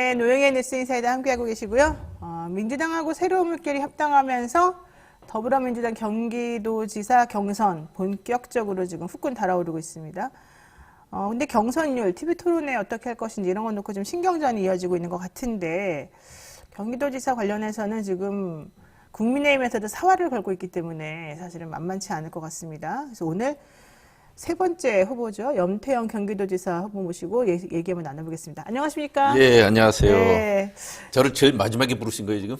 네, 노영의 뉴스 인사이드 함께하고 계시고요. 민주당하고 새로운 물결이 합당하면서 더불어민주당 경기도지사 경선 본격적으로 지금 후끈 달아오르고 있습니다. 근데 경선률, TV토론회 어떻게 할 것인지 이런 거 놓고 좀 신경전이 이어지고 있는 것 같은데 경기도지사 관련해서는 지금 국민의힘에서도 사활을 걸고 있기 때문에 사실은 만만치 않을 것 같습니다. 그래서 오늘 세 번째 후보죠. 염태영 경기도지사 후보 모시고 얘기 한번 나눠보겠습니다. 안녕하십니까? 예, 안녕하세요. 네. 저를 제일 마지막에 부르신 거예요, 지금?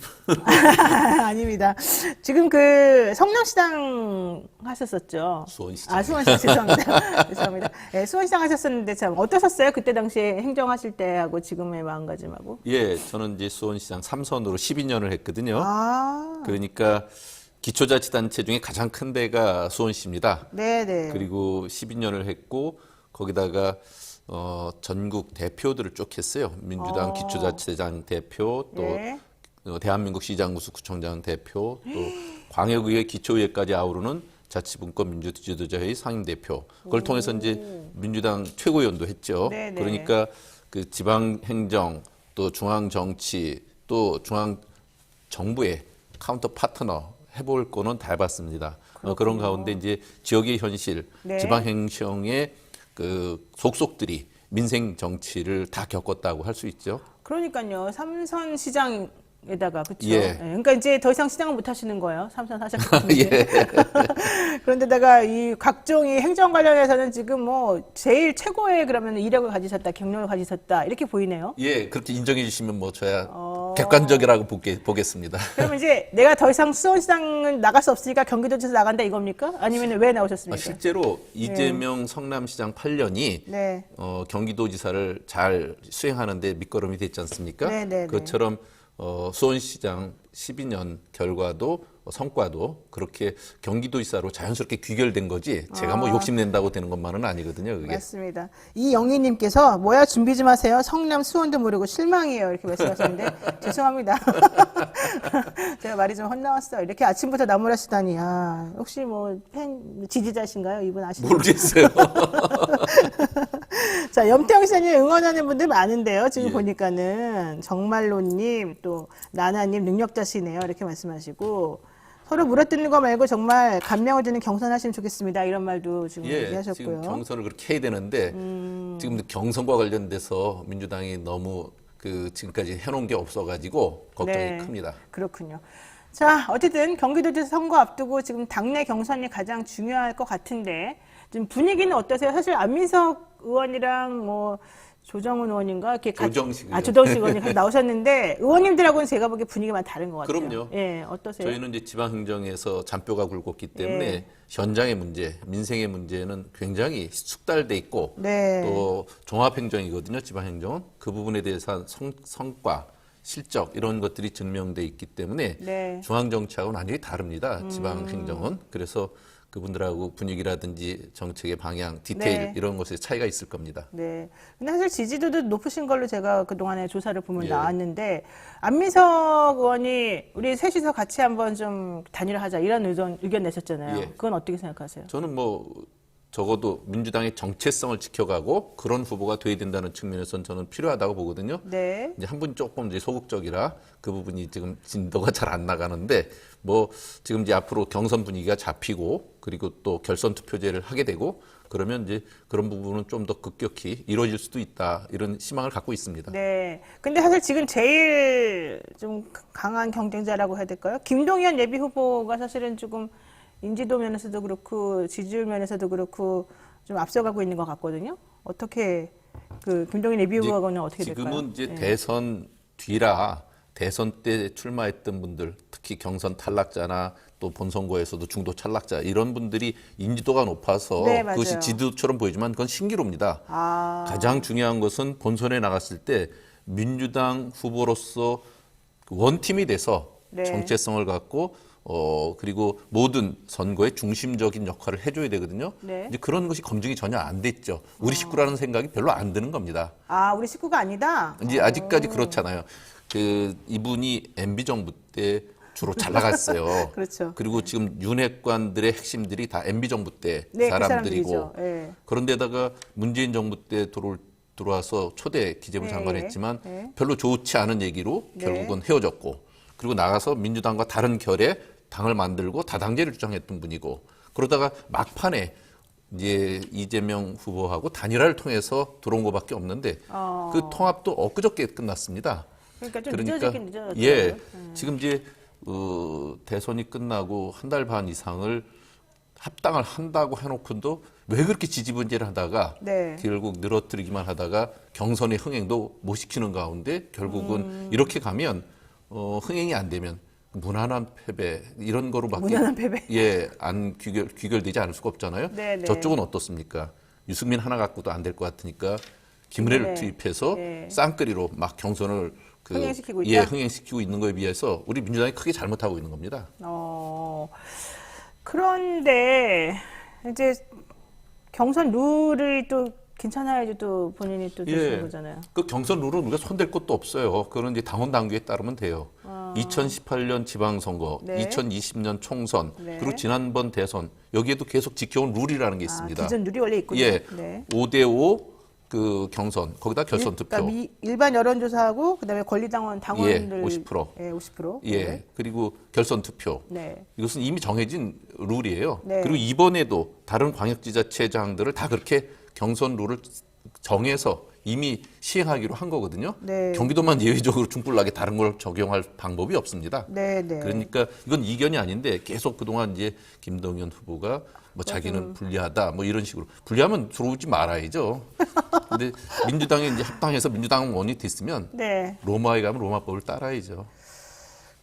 아닙니다. 지금 그 성남시장 하셨었죠? 수원시장. 수원시장 죄송합니다. 죄송합니다. 네, 수원시장 하셨었는데 참 어떠셨어요? 그때 당시에 행정하실 때하고 지금의 마음가짐하고? 예, 저는 이제 수원시장 3선으로 12년을 했거든요. 아, 그러니까 기초자치단체 중에 가장 큰 데가 수원시입니다. 네네. 그리고 12년을 했고 거기다가 전국 대표들을 쭉 했어요. 민주당 기초자치대장 대표, 또 네. 대한민국 시장구수구청장 대표, 또 광역의회 기초의회까지 아우르는 자치분권 민주지도자회의 상임대표. 그걸 통해서 이제 민주당 최고위원도 했죠. 네네. 그러니까 그 지방행정, 또 중앙정치, 또 중앙정부의 카운터 파트너 해볼 거는 다 해봤습니다. 그런 가운데 이제 지역의 현실, 네. 지방행정의 그 속속들이 민생 정치를 다 겪었다고 할 수 있죠. 그러니까요. 삼선 시장에다가 그렇죠. 예. 그러니까 이제 더 이상 시장은 못 하시는 거예요. 삼선 하셨기 때문에. 예. 그런데다가 이 각종 이 행정 관련해서는 지금 뭐 제일 최고의 그러면 이력을 가지셨다, 경력을 가지셨다 이렇게 보이네요. 예, 그렇게 인정해 주시면 뭐 저야 객관적이라고 보겠습니다. 그러면 이제 내가 더 이상 수원시장은 나갈 수 없으니까 경기도지사 나간다 이겁니까? 아니면 왜 나오셨습니까? 실제로 이재명 성남시장 8년이 네. 경기도지사를 잘 수행하는데 밑거름이 됐지 않습니까? 네, 네, 네. 그것처럼 수원시장 12년 결과도 성과도 그렇게 경기도지사로 자연스럽게 귀결된 거지 제가 뭐 욕심낸다고 되는 것만은 아니거든요. 그게. 맞습니다. 이영희님께서 뭐야 준비 좀 하세요. 성남 수원도 모르고 실망이에요. 이렇게 말씀하셨는데 죄송합니다. 제가 말이 좀 헛나왔어요. 이렇게 아침부터 나무라시다니. 혹시 뭐 팬 지지자신가요? 이분 아시나요? 모르겠어요. 자, 염태영 시장님 응원하는 분들 많은데요. 지금 예. 보니까는 정말로님 또 나나님 능력자시네요. 이렇게 말씀하시고 서로 물어뜯는 거 말고 정말 감명을 주는 경선하시면 좋겠습니다. 이런 말도 지금 예, 얘기하셨고요. 지금 경선을 그렇게 해야 되는데 지금 경선과 관련돼서 민주당이 너무 그 지금까지 해놓은 게 없어가지고 걱정이 네. 큽니다. 그렇군요. 자, 어쨌든 경기도지사 선거 앞두고 지금 당내 경선이 가장 중요할 것 같은데 지금 분위기는 어떠세요? 사실 안민석 의원이랑 뭐 조정훈 의원인가 이렇게 조정식 의원. 조정식 의원이 같이 나오셨는데 의원님들하고는 제가 보기에 분위기가 많이 다른 것 같아요. 그럼요. 예, 어떠세요? 저희는 이제 지방행정에서 잔뼈가 굵었기 때문에 예. 현장의 문제, 민생의 문제는 굉장히 숙달돼 있고 네. 또 종합행정이거든요. 지방행정은 그 부분에 대해서 성과, 실적 이런 것들이 증명돼 있기 때문에 네. 중앙정치하고는 완전히 다릅니다. 지방행정은. 그래서 그분들하고 분위기라든지 정책의 방향, 디테일 네. 이런 것에 차이가 있을 겁니다. 네. 근데 사실 지지도도 높으신 걸로 제가 그동안에 조사를 보면 예. 나왔는데, 안민석 의원이 우리 셋이서 같이 한번 좀 단일화하자 이런 의견 내셨잖아요. 예. 그건 어떻게 생각하세요? 저는 뭐 적어도 민주당의 정체성을 지켜가고 그런 후보가 돼야 된다는 측면에서는 저는 필요하다고 보거든요. 네. 이제 한 분이 조금 이제 소극적이라 그 부분이 지금 진도가 잘 안 나가는데 뭐 지금 이제 앞으로 경선 분위기가 잡히고 그리고 또 결선 투표제를 하게 되고 그러면 이제 그런 부분은 좀 더 급격히 이루어질 수도 있다 이런 희망을 갖고 있습니다. 네. 근데 사실 지금 제일 좀 강한 경쟁자라고 해야 될까요? 김동연 예비 후보가 사실은 조금 인지도 면에서도 그렇고 지지율 면에서도 그렇고 좀 앞서가고 있는 것 같거든요. 어떻게 그 김동연 예비 후보는 어떻게 될까요? 지금은 이제 네. 대선 뒤라 대선 때 출마했던 분들, 특히 경선 탈락자나 또 본선거에서도 중도 탈락자 이런 분들이 인지도가 높아서 네, 맞아요. 그것이 지도처럼 보이지만 그건 신기루입니다. 가장 중요한 것은 본선에 나갔을 때 민주당 후보로서 원팀이 돼서 네. 정체성을 갖고 그리고 모든 선거의 중심적인 역할을 해줘야 되거든요. 네. 이제 그런 것이 검증이 전혀 안 됐죠. 우리 식구라는 생각이 별로 안 드는 겁니다. 우리 식구가 아니다. 이제 아직까지 그렇잖아요. 그 이분이 MB 정부 때 주로 잘 나갔어요. 그렇죠. 그리고 지금 윤핵관들의 핵심들이 다 MB 정부 때 네, 그 사람들이고 사람들이죠. 예. 그런데다가 문재인 정부 때 들어올 들어와서 초대 기재부 네, 장관을 했지만 네. 별로 좋지 않은 얘기로 네. 결국은 헤어졌고 그리고 나가서 민주당과 다른 결의 당을 만들고 다당제를 주장했던 분이고 그러다가 막판에 이제 이재명 후보하고 단일화를 통해서 들어온 것밖에 없는데 그 통합도 엊그저께 끝났습니다. 그러니까 좀 늦어지긴 늦어졌어요. 예, 지금 이제 대선이 끝나고 한 달 반 이상을 합당을 한다고 해놓고도 왜 그렇게 지지분제를 하다가 네. 결국 늘어뜨리기만 하다가 경선의 흥행도 못 시키는 가운데 결국은 이렇게 가면 흥행이 안 되면 무난한 패배 이런 거로밖에 무난한 패배. 예, 안 귀결되지 않을 수가 없잖아요. 네네. 저쪽은 어떻습니까? 유승민 하나 갖고도 안 될 것 같으니까 김은혜를 네. 투입해서 네. 쌍끌이로 막 경선을 흥행시키고 예, 있다? 흥행시키고 있는 거에 비해서 우리 민주당이 크게 잘못하고 있는 겁니다. 그런데 이제 경선 룰이 또 괜찮아야지 또 본인이 또 되시는 거잖아요. 그 경선 룰은 우리가 손댈 것도 없어요. 그건 이제 당원 당규에 따르면 돼요. 2018년 지방선거, 네. 2020년 총선, 네. 그리고 지난번 대선 여기에도 계속 지켜온 룰이라는 게 있습니다. 기존 룰이 원래 있군요. 예, 네. 5대5 그 경선 거기다 결선 투표. 그러니까 일반 여론조사하고 그다음에 권리당원 당원들 50%. 예, 50%. 예, 네. 그리고 결선 투표. 네. 이것은 이미 정해진 룰이에요. 네. 그리고 이번에도 다른 광역지자체장들을 다 그렇게 경선 룰을 정해서 이미 시행하기로 한 거거든요. 네. 경기도만 예외적으로 중불나게 다른 걸 적용할 방법이 없습니다. 네, 네. 그러니까 이건 이견이 아닌데 계속 그동안 이제 김동연 후보가 뭐 자기는 불리하다 뭐 이런 식으로 불리하면 들어오지 말아야죠. 근데 민주당에 이제 합당해서 민주당 원이 됐으면 네. 로마에 가면 로마법을 따라야죠.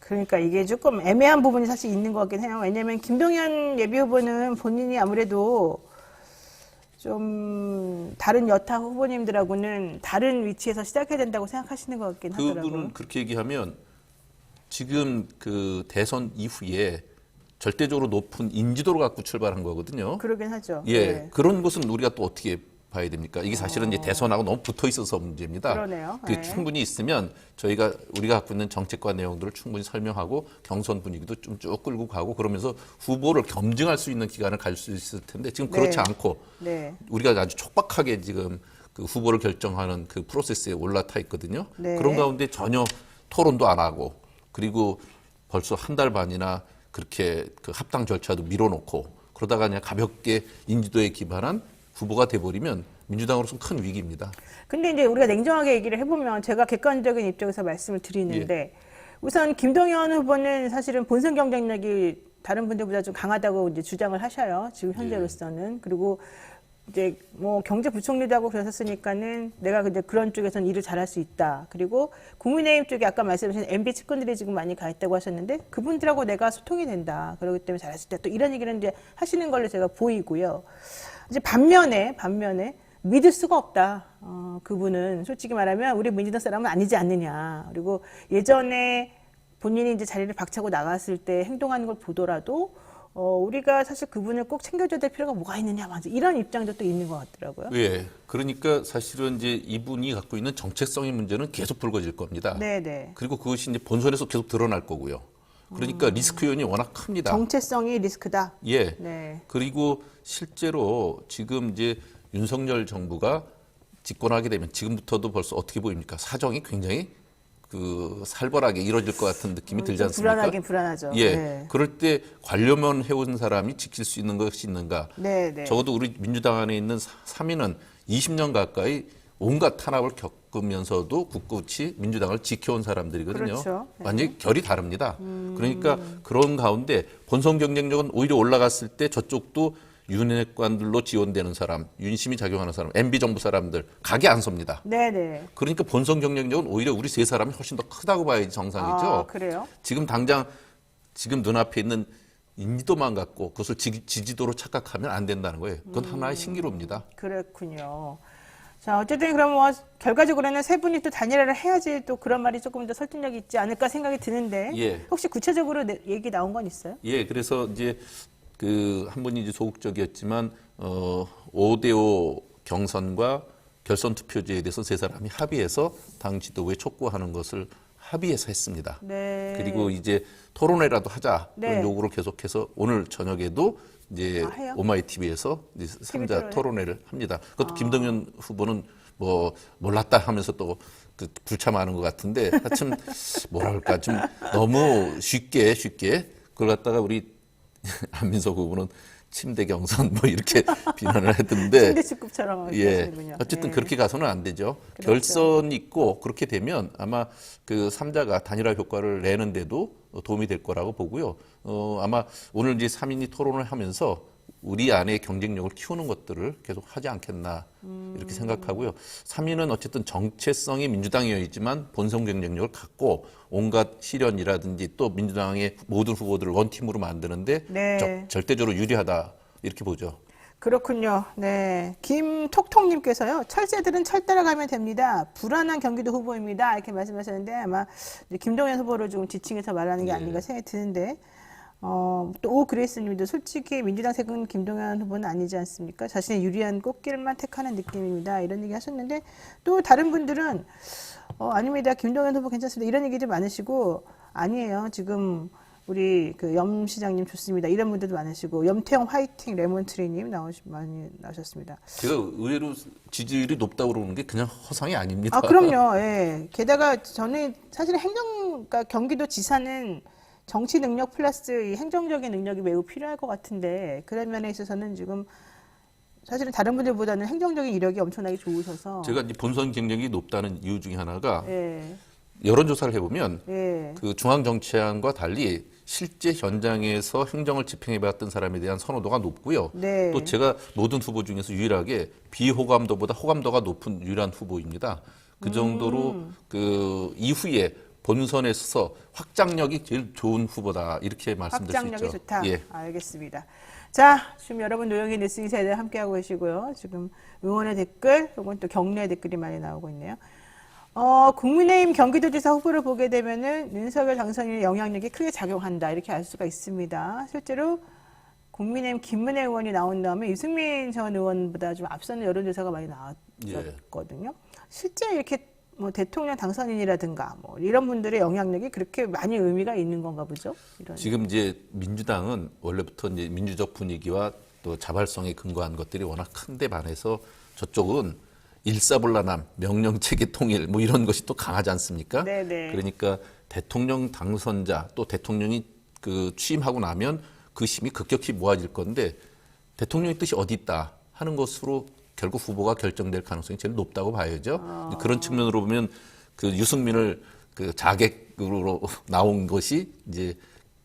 그러니까 이게 조금 애매한 부분이 사실 있는 것 같긴 해요. 왜냐하면 김동연 예비후보는 본인이 아무래도 좀 다른 여타 후보님들하고는 다른 위치에서 시작해야 된다고 생각하시는 것 같긴 하더라고요. 그분은 그렇게 얘기하면 지금 그 대선 이후에 절대적으로 높은 인지도를 갖고 출발한 거거든요. 그러긴 하죠. 예, 네. 그런 것은 우리가 또 어떻게 봐야 됩니까? 이게 사실은 이제 대선하고 너무 붙어 있어서 문제입니다. 그러네요. 그게 네. 충분히 있으면 우리가 갖고 있는 정책과 내용들을 충분히 설명하고 경선 분위기도 좀 쭉 끌고 가고 그러면서 후보를 검증할 수 있는 기간을 갈 수 있을 텐데 지금 그렇지 네. 않고 네. 우리가 아주 촉박하게 지금 그 후보를 결정하는 그 프로세스에 올라타 있거든요. 네. 그런 가운데 전혀 토론도 안 하고 그리고 벌써 한 달 반이나 그렇게 그 합당 절차도 밀어놓고 그러다가 그냥 가볍게 인지도에 기반한 후보가 돼버리면 민주당으로서는 큰 위기입니다. 근데 이제 우리가 냉정하게 얘기를 해보면 제가 객관적인 입장에서 말씀을 드리는데 예. 우선 김동연 후보는 사실은 본선 경쟁력이 다른 분들보다 좀 강하다고 이제 주장을 하셔요. 지금 현재로서는. 그리고 이제 뭐 경제부총리도 하고 그러셨으니까는 내가 근데 그런 쪽에서는 일을 잘할 수 있다. 그리고 국민의힘 쪽에 아까 말씀하신 MB 측근들이 지금 많이 가 있다고 하셨는데 그분들하고 내가 소통이 된다. 그렇기 때문에 잘할 수 있다. 또 이런 얘기를 이제 하시는 걸로 제가 보이고요. 이제 반면에 믿을 수가 없다. 그분은 솔직히 말하면 우리 민주당 사람은 아니지 않느냐. 그리고 예전에 본인이 이제 자리를 박차고 나갔을 때 행동하는 걸 보더라도 우리가 사실 그분을 꼭 챙겨줘야 될 필요가 뭐가 있느냐. 맞아. 이런 입장도 또 있는 것 같더라고요. 예. 그러니까 사실은 이제 이분이 갖고 있는 정책성의 문제는 계속 불거질 겁니다. 네네. 그리고 그것이 이제 본선에서 계속 드러날 거고요. 그러니까 리스크 요인이 워낙 큽니다. 정체성이 리스크다. 예. 네. 그리고 실제로 지금 이제 윤석열 정부가 집권하게 되면 지금부터도 벌써 어떻게 보입니까? 사정이 굉장히 그 살벌하게 이루어질 것 같은 느낌이 들지 좀 않습니까? 불안하긴 불안하죠. 예. 네. 그럴 때 관료만 해온 사람이 지킬 수 있는 것이 있는가? 네. 적어도 우리 민주당 안에 있는 3인은 20년 가까이 온갖 탄압을 겪으면서도 굳굳이 민주당을 지켜온 사람들이거든요. 그렇죠. 네. 완전히 결이 다릅니다. 그러니까 그런 가운데 본선 경쟁력은 오히려 올라갔을 때 저쪽도 윤핵관들로 지원되는 사람, 윤심이 작용하는 사람, MB 정부 사람들 각이 안 섭니다. 네네. 그러니까 본선 경쟁력은 오히려 우리 세 사람이 훨씬 더 크다고 봐야지 정상이죠. 아, 그래요? 지금 당장 지금 눈앞에 있는 인지도만 갖고 그것을 지지도로 착각하면 안 된다는 거예요. 그건 하나의 신기루입니다. 그렇군요. 자, 어쨌든 그럼 뭐 결과적으로는 세 분이 또 단일화를 해야지 또 그런 말이 조금 더 설득력이 있지 않을까 생각이 드는데 예. 혹시 구체적으로 얘기 나온 건 있어요? 예, 그래서 이제 그 한 분이 이제 소극적이었지만 5대5 경선과 결선 투표제에 대해서 세 사람이 합의해서 당 지도부에 촉구하는 것을 합의해서 했습니다. 네. 그리고 이제 토론회라도 하자 그런 네. 요구를 계속해서 오늘 저녁에도 이제 해요? 오마이 TV에서 이제 3자 토론회를 합니다. 그것도 김동연 후보는 뭐 몰랐다 하면서 또 그 불참하는 것 같은데 하여튼 뭐랄까 좀 너무 쉽게 그걸 갖다가 우리 안민석 후보는 침대 경선 뭐 이렇게 비난을 했던데 침대 축구처럼 하시는군요. 어쨌든 예. 그렇게 가서는 안 되죠. 그렇죠. 결선이 있고 그렇게 되면 아마 그 3자가 단일화 효과를 내는데도 도움이 될 거라고 보고요. 아마 오늘 이제 3인이 토론을 하면서 우리 안에 경쟁력을 키우는 것들을 계속 하지 않겠나 이렇게 생각하고요. 3인은 어쨌든 정체성이 민주당이었지만 본선 경쟁력을 갖고 온갖 실현이라든지 또 민주당의 모든 후보들을 원팀으로 만드는데 네. 절대적으로 유리하다 이렇게 보죠. 그렇군요. 네. 김톡톡님께서요. 철새들은 철 따라가면 됩니다. 불안한 경기도 후보입니다. 이렇게 말씀하셨는데 아마 이제 김동연 후보를 좀 지칭해서 말하는 게 아닌가 생각이 드는데 또 오그레이스님도 솔직히 민주당 색은 김동연 후보는 아니지 않습니까? 자신의 유리한 꽃길만 택하는 느낌입니다. 이런 얘기 하셨는데 또 다른 분들은 아닙니다. 김동연 후보 괜찮습니다. 이런 얘기도 많으시고 아니에요. 지금 우리 그 염 시장님 좋습니다. 이런 분들도 많으시고 염태영 화이팅 레몬트리님 많이 나오셨습니다. 제가 의외로 지지율이 높다고 그러는 게 그냥 허상이 아닙니다. 아 그럼요. 예. 게다가 저는 사실 그러니까 경기도 지사는 정치 능력 플러스 이 행정적인 능력이 매우 필요할 것 같은데 그런 면에 있어서는 지금 사실은 다른 분들보다는 행정적인 이력이 엄청나게 좋으셔서 제가 이제 본선 경쟁이 높다는 이유 중에 하나가 예. 여론조사를 해보면 예. 그 중앙정치안과 달리 실제 현장에서 행정을 집행해봤던 사람에 대한 선호도가 높고요. 네. 또 제가 모든 후보 중에서 유일하게 비호감도보다 호감도가 높은 유일한 후보입니다. 그 정도로 그 이후에 본선에서 확장력이 제일 좋은 후보다 이렇게 말씀드릴 수 있죠. 확장력이 좋다. 예. 알겠습니다. 자, 지금 여러분 노영희 뉴스 인사이드 함께하고 계시고요. 지금 응원의 댓글 혹은 또 격려의 댓글이 많이 나오고 있네요. 국민의힘 경기도지사 후보를 보게 되면은 윤석열 당선인의 영향력이 크게 작용한다 이렇게 알 수가 있습니다. 실제로 국민의힘 김문혜 의원이 나온 다음에 유승민 전 의원보다 좀 앞서는 여론조사가 많이 나왔거든요. 실제 이렇게 뭐 대통령 당선인이라든가 뭐 이런 분들의 영향력이 그렇게 많이 의미가 있는 건가 보죠. 이런. 지금 이제 민주당은 원래부터 이제 민주적 분위기와 또 자발성에 근거한 것들이 워낙 큰데 반해서 저쪽은 일사불란함, 명령체계 통일 뭐 이런 것이 또 강하지 않습니까? 네네. 그러니까 대통령 당선자 또 대통령이 그 취임하고 나면 그 힘이 급격히 모아질 건데 대통령의 뜻이 어디 있다 하는 것으로 결국 후보가 결정될 가능성이 제일 높다고 봐야죠. 그런 측면으로 보면 그 유승민을 그 자객으로 나온 것이 이제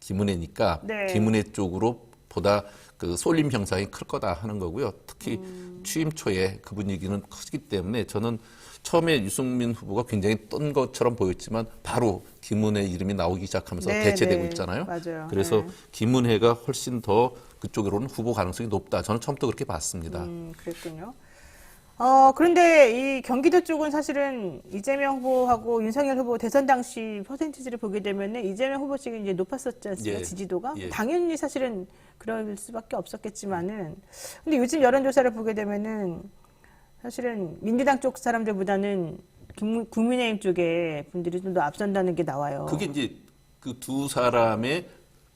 김은혜니까 네. 김은혜 쪽으로 보다 그 쏠림 형상이 클 거다 하는 거고요. 특히 취임 초에 그 분위기는 크기 때문에 저는 처음에 유승민 후보가 굉장히 떤 것처럼 보였지만 바로 김은혜 이름이 나오기 시작하면서 네, 대체되고 네. 있잖아요. 맞아요. 그래서 네. 김은혜가 훨씬 더 그쪽으로는 후보 가능성이 높다. 저는 처음부터 그렇게 봤습니다. 그랬군요. 그런데 이 경기도 쪽은 사실은 이재명 후보하고 윤석열 후보 대선 당시 퍼센티지를 보게 되면은 이재명 후보 측이 이제 높았었지 않습니까? 예. 지지도가. 예. 당연히 사실은 그럴 수밖에 없었겠지만은. 근데 요즘 여론조사를 보게 되면은 사실은 민주당 쪽 사람들보다는 국민의힘 쪽에 분들이 좀 더 앞선다는 게 나와요. 그게 이제 그 두 사람의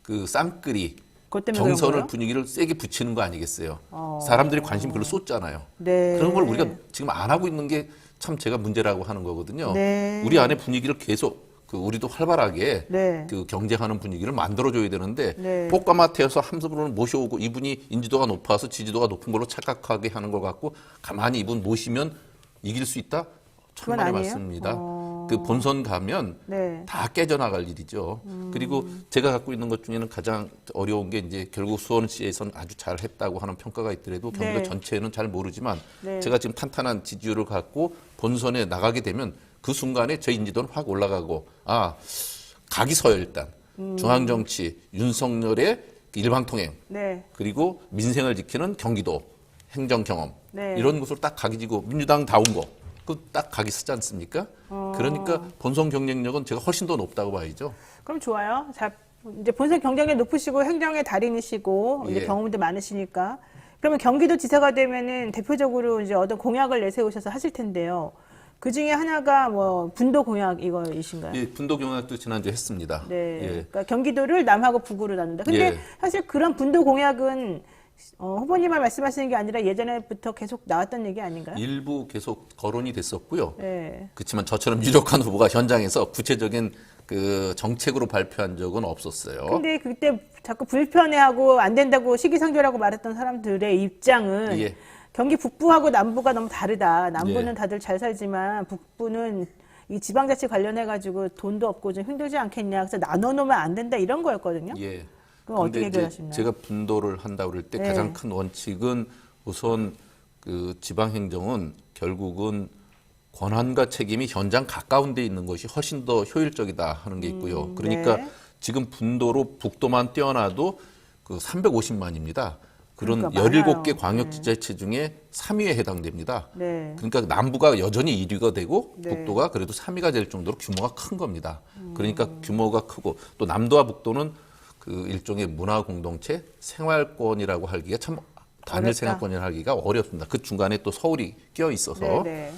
그 쌍끌이 그것 때문에 그런 경선을 거예요? 분위기를 세게 붙이는 거 아니겠어요? 사람들이 관심 별로 쏟잖아요. 네. 그런 걸 우리가 지금 안 하고 있는 게 참 제가 문제라고 하는 거거든요. 네. 우리 안에 분위기를 계속 그 우리도 활발하게 네. 그 경쟁하는 분위기를 만들어줘야 되는데 네. 볶아마트에서 함부로 모셔오고 이분이 인지도가 높아서 지지도가 높은 걸로 착각하게 하는 걸 갖고 가만히 이분 모시면 이길 수 있다? 그건 천만의 아니에요? 말씀입니다. 그 본선 가면 네. 다 깨져나갈 일이죠. 그리고 제가 갖고 있는 것 중에는 가장 어려운 게 이제 결국 수원시에서는 아주 잘했다고 하는 평가가 있더라도 경기도 네. 전체는 잘 모르지만 네. 제가 지금 탄탄한 지지율을 갖고 본선에 나가게 되면 그 순간에 저 인지도는 확 올라가고 각이 서요 일단. 중앙정치, 윤석열의 일방통행 네. 그리고 민생을 지키는 경기도, 행정 경험 네. 이런 것으로 딱 각이 지고 민주당 다운 거. 그 딱 각이 쓰지 않습니까? 그러니까 본선 경쟁력은 제가 훨씬 더 높다고 봐야죠. 그럼 좋아요. 자, 이제 본선 경쟁력 높으시고 행정의 달인이시고 이제 예. 경험도 많으시니까 그러면 경기도 지사가 되면은 대표적으로 이제 어떤 공약을 내세우셔서 하실 텐데요. 그 중에 하나가 뭐 분도 공약 이거이신가요? 예, 분도 경약도 지난주에 했습니다. 네. 예. 그러니까 경기도를 남하고 북으로 나눈다. 근데 예. 사실 그런 분도 공약은 후보님만 말씀하시는 게 아니라 예전에부터 계속 나왔던 얘기 아닌가요? 일부 계속 거론이 됐었고요. 네. 그렇지만 저처럼 유력한 후보가 현장에서 구체적인 그 정책으로 발표한 적은 없었어요. 근데 그때 자꾸 불편해하고 안 된다고 시기상조라고 말했던 사람들의 입장은 예. 경기 북부하고 남부가 너무 다르다. 남부는 예. 다들 잘 살지만 북부는 이 지방자치 관련해가지고 돈도 없고 좀 힘들지 않겠냐. 그래서 나눠놓으면 안 된다. 이런 거였거든요. 예. 그럼 어떻게 근데 이제 해결하시나요? 제가 분도를 한다고 그럴 때 네. 가장 큰 원칙은 우선 그 지방행정은 결국은 권한과 책임이 현장 가까운 데 있는 것이 훨씬 더 효율적이다 하는 게 있고요. 그러니까 네. 지금 분도로 북도만 떼어놔도 그 350만입니다. 그런 그러니까 많아요. 17개 광역지자체 중에 3위에 해당됩니다. 네. 그러니까 남부가 여전히 1위가 되고 네. 북도가 그래도 3위가 될 정도로 규모가 큰 겁니다. 그러니까 규모가 크고 또 남도와 북도는 그 일종의 문화 공동체 생활권이라고 하기가 참 단일 어렵다. 생활권이라 하기가 어렵습니다. 그 중간에 또 서울이 끼어 있어서 네.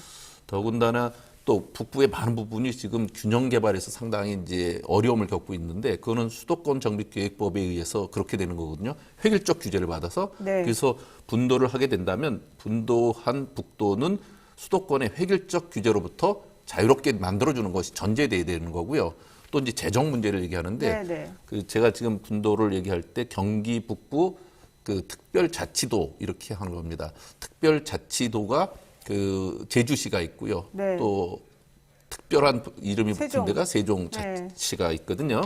더군다나 또 북부의 많은 부분이 지금 균형 개발에서 상당히 이제 어려움을 겪고 있는데 그거는 수도권 정비계획법에 의해서 그렇게 되는 거거든요. 획일적 규제를 받아서 네. 그래서 분도를 하게 된다면 분도한 북도는 수도권의 획일적 규제로부터 자유롭게 만들어주는 것이 전제돼야 되는 거고요. 또 이제 재정 문제를 얘기하는데 네. 그 제가 지금 분도를 얘기할 때 경기 북부 그 특별자치도 이렇게 하는 겁니다. 특별자치도가 그 제주시가 있고요. 네. 또 특별한 이름이 붙은 세종. 데가 세종자치가 있거든요.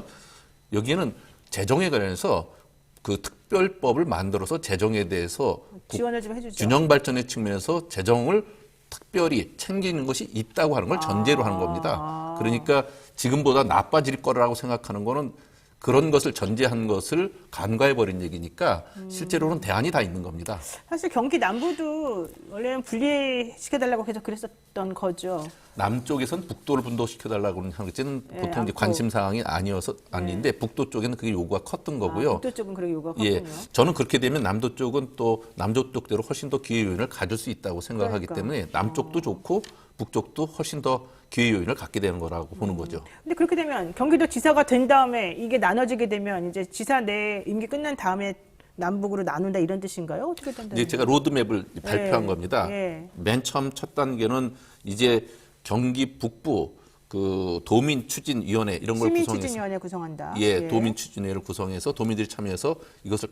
여기는 재정에 관해서 그 특별법을 만들어서 재정에 대해서 지원을 좀 해주죠. 균형 발전의 측면에서 재정을 특별히 챙기는 것이 있다고 하는 걸 전제로 하는 겁니다. 그러니까 지금보다 나빠질 거라고 생각하는 거는 그런 것을 전제한 것을 간과해버린 얘기니까 실제로는 대안이 다 있는 겁니다. 사실 경기 남부도 원래는 분리시켜달라고 계속 그랬었던 거죠. 남쪽에서는 북도를 분도시켜달라고 하는 것은 네, 보통 이제 않고. 관심 사항이 아니어서 아닌데 북도 쪽에는 그게 요구가 컸던 거고요. 북도 쪽은 그렇게 요구가 예, 컸군요. 저는 그렇게 되면 남도 쪽은 또 남도 쪽대로 훨씬 더 기회 요인을 가질 수 있다고 생각하기 그러니까. 때문에 남쪽도 좋고 북쪽도 훨씬 더 기회 요인을 갖게 되는 거라고 보는 거죠. 근데 그렇게 되면 경기도 지사가 된 다음에 이게 나눠지게 되면 이제 지사 내 임기 끝난 다음에 남북으로 나눈다 이런 뜻인가요? 어떻게 된다? 이제 제가 로드맵을 발표한 겁니다. 예. 맨 처음 첫 단계는 이제 경기 북부 그 도민추진위원회 이런 걸 구성해서 시민추진위원회 구성한다. 예, 도민추진회를 구성해서 도민들이 참여해서 이것을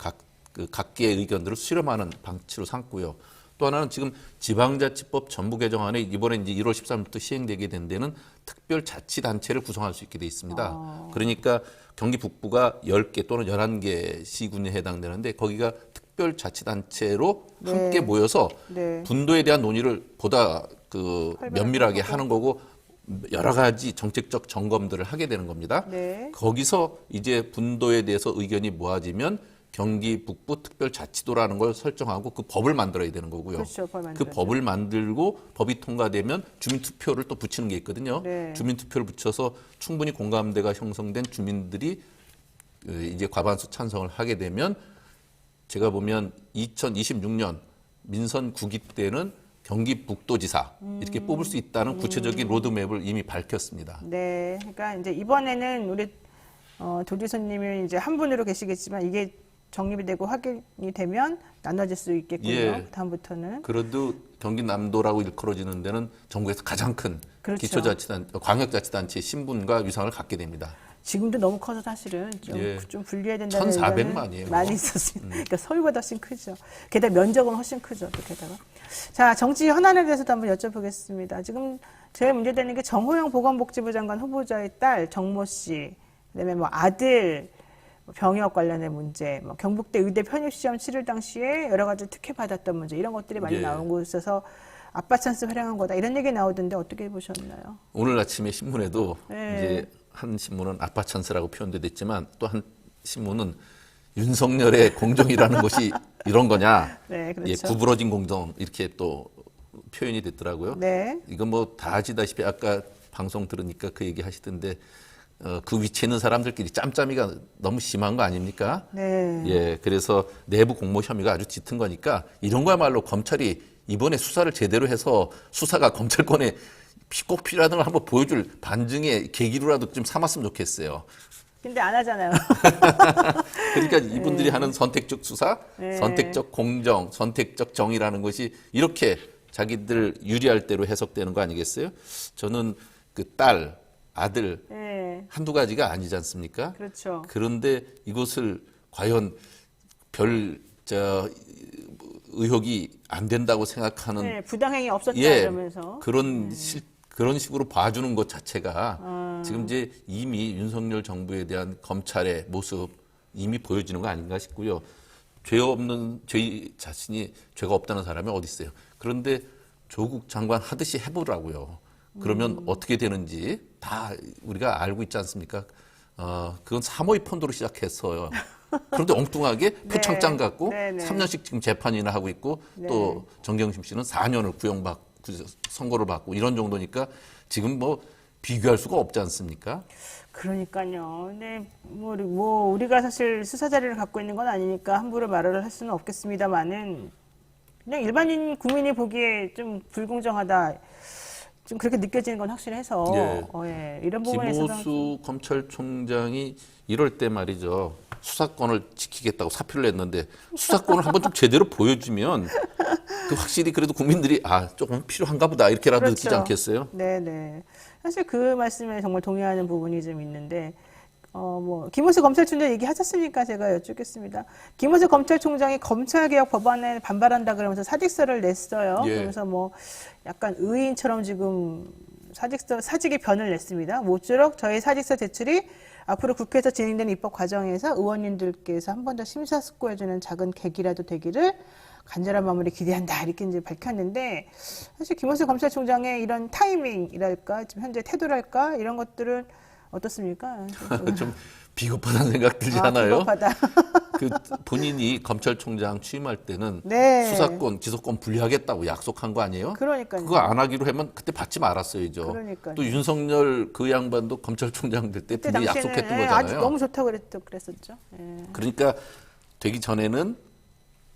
각계의 의견들을 수렴하는 방치로 삼고요. 또 하나는 지금 지방자치법 전부 개정안에 이번에 이제 1월 13일부터 시행되게 된 데는 특별자치단체를 구성할 수 있게 돼 있습니다. 그러니까 경기 북부가 10개 또는 11개 시군에 해당되는데 거기가 특별자치단체로 함께 모여서 네. 분도에 대한 논의를 보다 그 면밀하게 하는 거고 여러 가지 정책적 점검들을 하게 되는 겁니다. 네. 거기서 이제 분도에 대해서 의견이 모아지면 경기 북부 특별자치도라는 걸 설정하고 그 법을 만들어야 되는 거고요. 그렇죠, 법 그 만들어야죠. 법을 만들고 법이 통과되면 주민투표를 또 붙이는 게 있거든요. 네. 주민투표를 붙여서 충분히 공감대가 형성된 주민들이 이제 과반수 찬성을 하게 되면 제가 보면 2026년 민선 9기 때는 경기 북도지사 이렇게 뽑을 수 있다는 구체적인 로드맵을 이미 밝혔습니다. 네. 그러니까 이제 이번에는 우리 도지사님이 이제 한 분으로 계시겠지만 이게 정립이 되고 확인이 되면 나눠질 수 있겠군요. 예. 다음부터는. 그래도 경기 남도라고 일컬어지는 데는 전국에서 가장 큰 그렇죠. 광역자치단체의 신분과 위상을 갖게 됩니다. 지금도 너무 커서 사실은 예. 좀 분리해야 된다는 1,400 의견은 만이에요. 많이 있었습니다. 그러니까 서울보다 훨씬 크죠. 게다가 면적은 훨씬 크죠. 또 게다가. 자, 정치 현안에 대해서도 한번 여쭤보겠습니다. 지금 제일 문제되는 게 정호영 보건복지부 장관 후보자의 딸 정모 씨, 그다음에 뭐 아들 병역 관련된 문제, 뭐 경북대 의대 편입시험 치를 당시에 여러 가지 특혜 받았던 문제 이런 것들이 많이 예. 나오고 있어서 아빠 찬스 활용한 거다 이런 얘기 나오던데 어떻게 보셨나요? 오늘 아침에 신문에도 네. 이제 한 신문은 아빠 찬스라고 표현돼 됐지만 또 한 신문은 윤석열의 공정이라는 것이 이런 거냐? 네, 그렇죠. 예, 구부러진 공정 이렇게 또 표현이 됐더라고요. 네. 이건 뭐 다 아시다시피 아까 방송 들으니까 그 얘기 하시던데 그 위치에 있는 사람들끼리 짬짬이가 너무 심한 거 아닙니까? 네. 예, 그래서 내부 공모 혐의가 아주 짙은 거니까 이런 거야말로 검찰이 이번에 수사를 제대로 해서 수사가 검찰권에 꼭 필요하다는 걸 한번 보여줄 반증의 계기로라도 좀 삼았으면 좋겠어요. 근데 안 하잖아요. 그러니까 이분들이 하는 선택적 수사, 네. 선택적 공정, 선택적 정의라는 것이 이렇게 자기들 유리할 대로 해석되는 거 아니겠어요? 저는 그 딸, 아들 네, 한두 가지가 아니지 않습니까? 그렇죠. 그런데 이것을 과연 의혹이 안 된다고 생각하는 네, 부당행위 없었다 예, 이러면서. 그런 식으로 봐주는 것 자체가 지금 이제 이미 윤석열 정부에 대한 검찰의 모습 이미 보여지는 거 아닌가 싶고요. 저희 자신이 죄가 없다는 사람이 어디 있어요. 그런데 조국 장관 하듯이 해보라고요. 그러면 어떻게 되는지 다 우리가 알고 있지 않습니까? 그건 사모의 폰도로 시작했어요. 그런데 엉뚱하게 표창장 갖고 네, 네. 3년씩 지금 재판이나 하고 있고 또 정경심 씨는 4년을 구형받고 선고를 받고 이런 정도니까 지금 뭐 비교할 수가 없지 않습니까? 그러니까요. 근데 뭐 우리가 사실 수사 자료를 갖고 있는 건 아니니까 함부로 말을 할 수는 없겠습니다만은 그냥 일반인 국민이 보기에 좀 불공정하다. 좀 그렇게 느껴지는 건 확실해서 예. 예, 이런 부분에 있어서 김호수 검찰총장이 이럴 때 말이죠. 수사권을 지키겠다고 사표를 냈는데 수사권을 한번 좀 제대로 보여주면 그 확실히 그래도 국민들이 조금 필요한가 보다 이렇게라도 그렇죠. 느끼지 않겠어요? 네네. 사실 그 말씀에 정말 동의하는 부분이 좀 있는데, 김호수 검찰총장 얘기하셨으니까 제가 여쭙겠습니다. 김호수 검찰총장이 검찰개혁 법안에 반발한다 그러면서 사직서를 냈어요. 예. 그러면서 약간 의인처럼 지금 사직의 변을 냈습니다. 모쪼록 저희 사직서 제출이 앞으로 국회에서 진행되는 입법 과정에서 의원님들께서 한 번 더 심사숙고해주는 작은 계기라도 되기를 간절한 마음으로 기대한다 이렇게 이제 밝혔는데 사실 김호수 검찰총장의 이런 타이밍이랄까 지금 현재 태도랄까 이런 것들은 어떻습니까? 좀 비겁하다는 생각 들지 않아요? 비겁하다. 그 본인이 검찰총장 취임할 때는 네. 수사권, 기소권 분리하겠다고 약속한 거 아니에요? 그러니까요. 그거 안 하기로 하면 그때 받지 말았어야죠. 그러니까요. 또 윤석열 그 양반도 검찰총장 될 때 그때 분명히 당시에는 약속했던 아주 거잖아요. 너무 좋다고 그랬었죠. 예. 그러니까 되기 전에는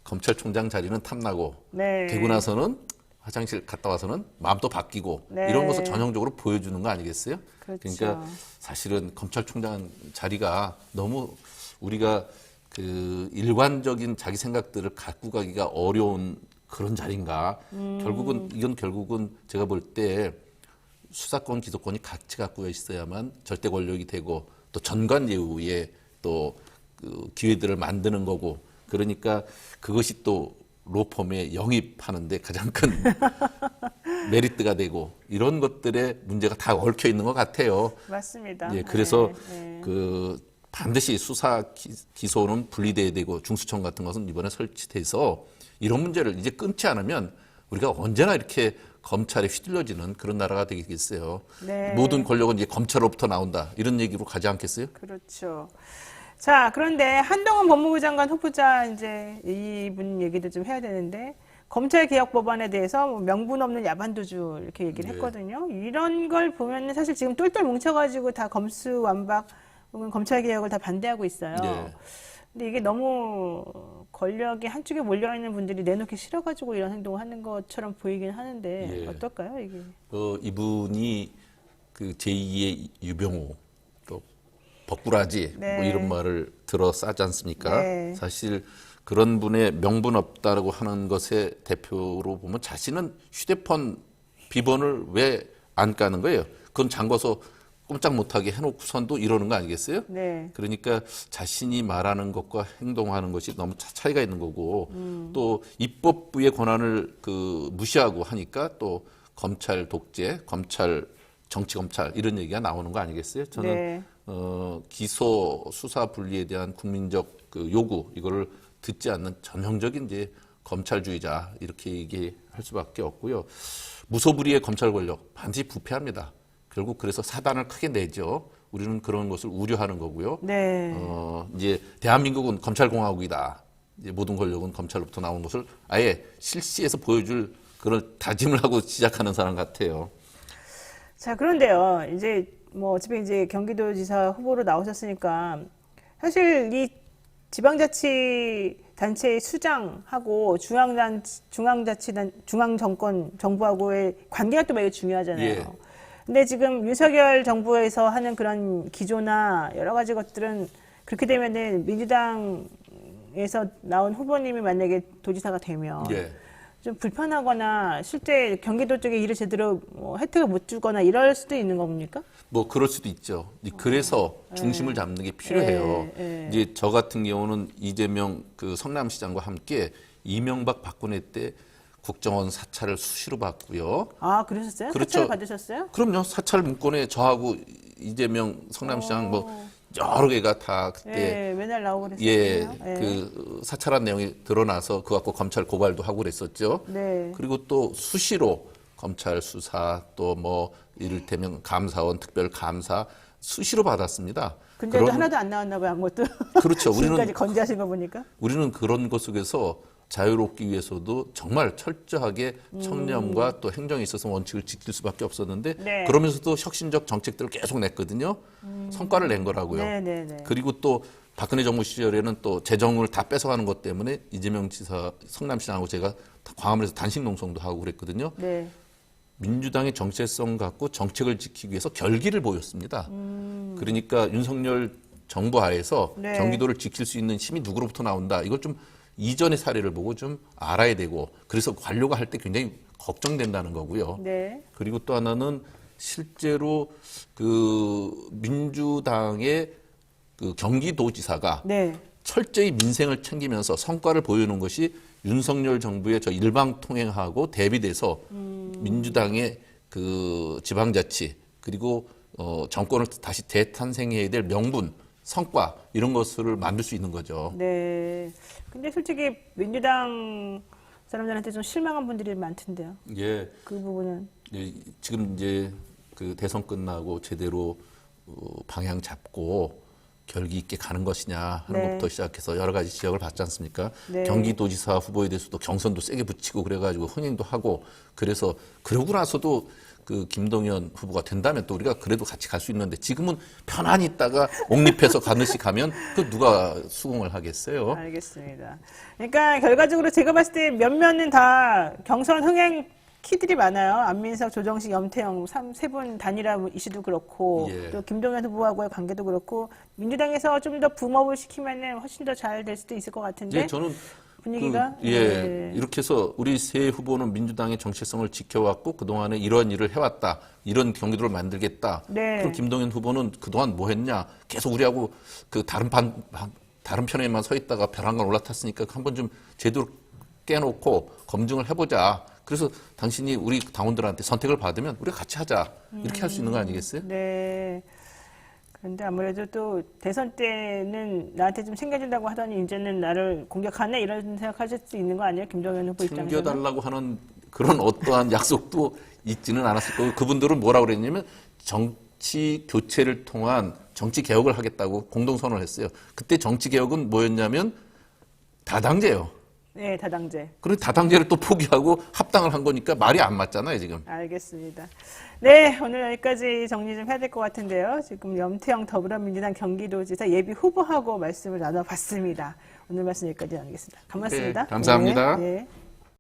검찰총장 자리는 탐나고 네. 되고 나서는 화장실 갔다 와서는 마음도 바뀌고 네. 이런 것을 전형적으로 보여주는 거 아니겠어요? 그렇죠. 그러니까 사실은 검찰총장 자리가 너무 우리가 그 일관적인 자기 생각들을 갖고 가기가 어려운 그런 자리인가? 결국은 제가 볼 때 수사권, 기소권이 같이 갖고 있어야만 절대 권력이 되고 또 전관예우에 또 그 기회들을 만드는 거고 그러니까 그것이 또 로펌에 영입하는데 가장 큰 메리트가 되고 이런 것들의 문제가 다 얽혀 있는 것 같아요. 맞습니다. 예, 그래서 네. 그 반드시 수사 기소는 분리돼야 되고 중수청 같은 것은 이번에 설치돼서 이런 문제를 이제 끊지 않으면 우리가 언제나 이렇게 검찰에 휘둘려지는 그런 나라가 되겠어요. 네. 모든 권력은 이제 검찰로부터 나온다 이런 얘기로 가지 않겠어요? 그렇죠. 자, 그런데 한동훈 법무부 장관 후보자 이제 이분 얘기도 좀 해야 되는데 검찰 개혁 법안에 대해서 명분 없는 야반도주 이렇게 얘기를 네. 했거든요. 이런 걸 보면 사실 지금 똘똘 뭉쳐가지고 다 검수완박 혹은 검찰 개혁을 다 반대하고 있어요. 네. 근데 이게 너무 권력이 한쪽에 몰려 있는 분들이 내놓기 싫어가지고 이런 행동을 하는 것처럼 보이긴 하는데 예. 어떨까요, 이게? 이분이 그 제2의 유병호 또 버꾸라지 네. 뭐 이런 말을 들어 싸지 않습니까? 네. 사실 그런 분의 명분 없다라고 하는 것의 대표로 보면 자신은 휴대폰 비번을 왜 안 까는 거예요? 그건 잠궈서 꼼짝 못하게 해놓고선도 이러는 거 아니겠어요? 네. 그러니까 자신이 말하는 것과 행동하는 것이 너무 차이가 있는 거고 또 입법부의 권한을 무시하고 하니까 또 검찰 독재, 검찰 정치 검찰 이런 얘기가 나오는 거 아니겠어요? 저는 네. 기소 수사 분리에 대한 국민적 그 요구 이거를 듣지 않는 전형적인 이제 검찰주의자 이렇게 얘기할 수밖에 없고요. 무소불위의 검찰 권력 반드시 부패합니다. 결국 그래서 사단을 크게 내죠. 우리는 그런 것을 우려하는 거고요. 네. 이제 대한민국은 검찰공화국이다. 이제 모든 권력은 검찰로부터 나온 것을 아예 실시해서 보여줄 그런 다짐을 하고 시작하는 사람 같아요. 자, 그런데요. 이제 어차피 이제 경기도지사 후보로 나오셨으니까 사실 이 지방자치단체의 수장하고 중앙정권 정부하고의 관계가 또 매우 중요하잖아요. 예. 근데 지금 윤석열 정부에서 하는 그런 기조나 여러 가지 것들은 그렇게 되면은 민주당에서 나온 후보님이 만약에 도지사가 되면 예. 좀 불편하거나 실제 경기도 쪽에 일을 제대로 뭐 혜택을 못 주거나 이럴 수도 있는 겁니까? 뭐 그럴 수도 있죠. 그래서 중심을 잡는 게 필요해요. 이제 저 같은 경우는 이재명 그 성남시장과 함께 이명박 박근혜 때 국정원 사찰을 수시로 받고요. 아, 그러셨어요? 그렇죠. 사찰 받으셨어요? 그럼요. 사찰 문건에 저하고 이재명 성남시장 뭐 여러 개가 다 그때 예, 맨날 나오고 그랬어요. 예, 그 사찰한 내용이 드러나서 그거 갖고 검찰 고발도 하고 그랬었죠. 네. 그리고 또 수시로 검찰 수사 또 뭐 이를테면 감사원 특별 감사 수시로 받았습니다. 근데 하나도 안 나왔나 봐요, 아무것도. 그렇죠. 지금까지 건재하신 거 보니까. 우리는 그런 것 속에서 자유롭기 위해서도 정말 철저하게 청렴과 또 행정에 있어서 원칙을 지킬 수밖에 없었는데 네. 그러면서도 혁신적 정책들을 계속 냈거든요. 성과를 낸 거라고요. 네. 그리고 또 박근혜 정부 시절에는 또 재정을 다 뺏어가는 것 때문에 이재명 지사 성남시장하고 제가 광화문에서 단식 농성도 하고 그랬거든요. 네. 민주당의 정체성 갖고 정책을 지키기 위해서 결기를 보였습니다. 그러니까 윤석열 정부 하에서 네. 경기도를 지킬 수 있는 힘이 누구로부터 나온다. 이걸 좀 이전의 사례를 보고 좀 알아야 되고 그래서 관료가 할 때 굉장히 걱정된다는 거고요. 네. 그리고 또 하나는 실제로 그 민주당의 그 경기도지사가 네. 철저히 민생을 챙기면서 성과를 보여주는 것이 윤석열 정부의 저 일방통행하고 대비돼서 민주당의 그 지방자치 그리고 정권을 다시 재탄생해야 될 명분, 성과 이런 것을 만들 수 있는 거죠. 네. 근데 솔직히 민주당 사람들한테 좀 실망한 분들이 많던데요. 예, 그 부분은. 예, 지금 이제 그 대선 끝나고 제대로 방향 잡고 결기 있게 가는 것이냐 하는 네. 것부터 시작해서 여러 가지 지적을 받지 않습니까? 네. 경기도지사 후보에 대해서도 경선도 세게 붙이고 그래가지고 흥행도 하고 그래서 그러고 나서도 그 김동연 후보가 된다면 또 우리가 그래도 같이 갈 수 있는데 지금은 편안히 있다가 옥립해서 가듯이 가면 그 누가 수긍을 하겠어요? 알겠습니다. 그러니까 결과적으로 제가 봤을 때 몇몇은 다 경선 흥행 키들이 많아요. 안민석, 조정식, 염태영 세 분 단일화 이슈도 그렇고 예. 또 김동연 후보하고의 관계도 그렇고 민주당에서 좀 더 붐업을 시키면 훨씬 더 잘 될 수도 있을 것 같은데 예, 저는 분위기가 이렇게 해서 우리 세 후보는 민주당의 정체성을 지켜왔고 그동안에 이런 일을 해왔다. 이런 경기도를 만들겠다. 네. 그럼 김동연 후보는 그동안 뭐 했냐. 계속 우리하고 그 다른 편에만 서 있다가 벼랑간 올라탔으니까 한번 좀 제대로 깨놓고 검증을 해보자. 그래서 당신이 우리 당원들한테 선택을 받으면 우리가 같이 하자. 이렇게 할 수 있는 거 아니겠어요? 네. 그런데 아무래도 또 대선 때는 나한테 좀 챙겨준다고 하더니 이제는 나를 공격하네 이런 생각하실 수 있는 거 아니에요? 김동연 후보 입장에서는? 챙겨달라고 하는 그런 어떠한 약속도 있지는 않았을 거고 그분들은 뭐라고 그랬냐면 정치 교체를 통한 정치 개혁을 하겠다고 공동선언을 했어요. 그때 정치 개혁은 뭐였냐면 다당제예요. 네, 다당제. 그리고 다당제를 또 포기하고 합당을 한 거니까 말이 안 맞잖아요, 지금. 알겠습니다. 네, 오늘 여기까지 정리 좀 해야 될 것 같은데요. 지금 염태영 더불어민주당 경기도지사 예비 후보하고 말씀을 나눠봤습니다. 오늘 말씀 여기까지 나누겠습니다. 고맙습니다. 네, 감사합니다. 네.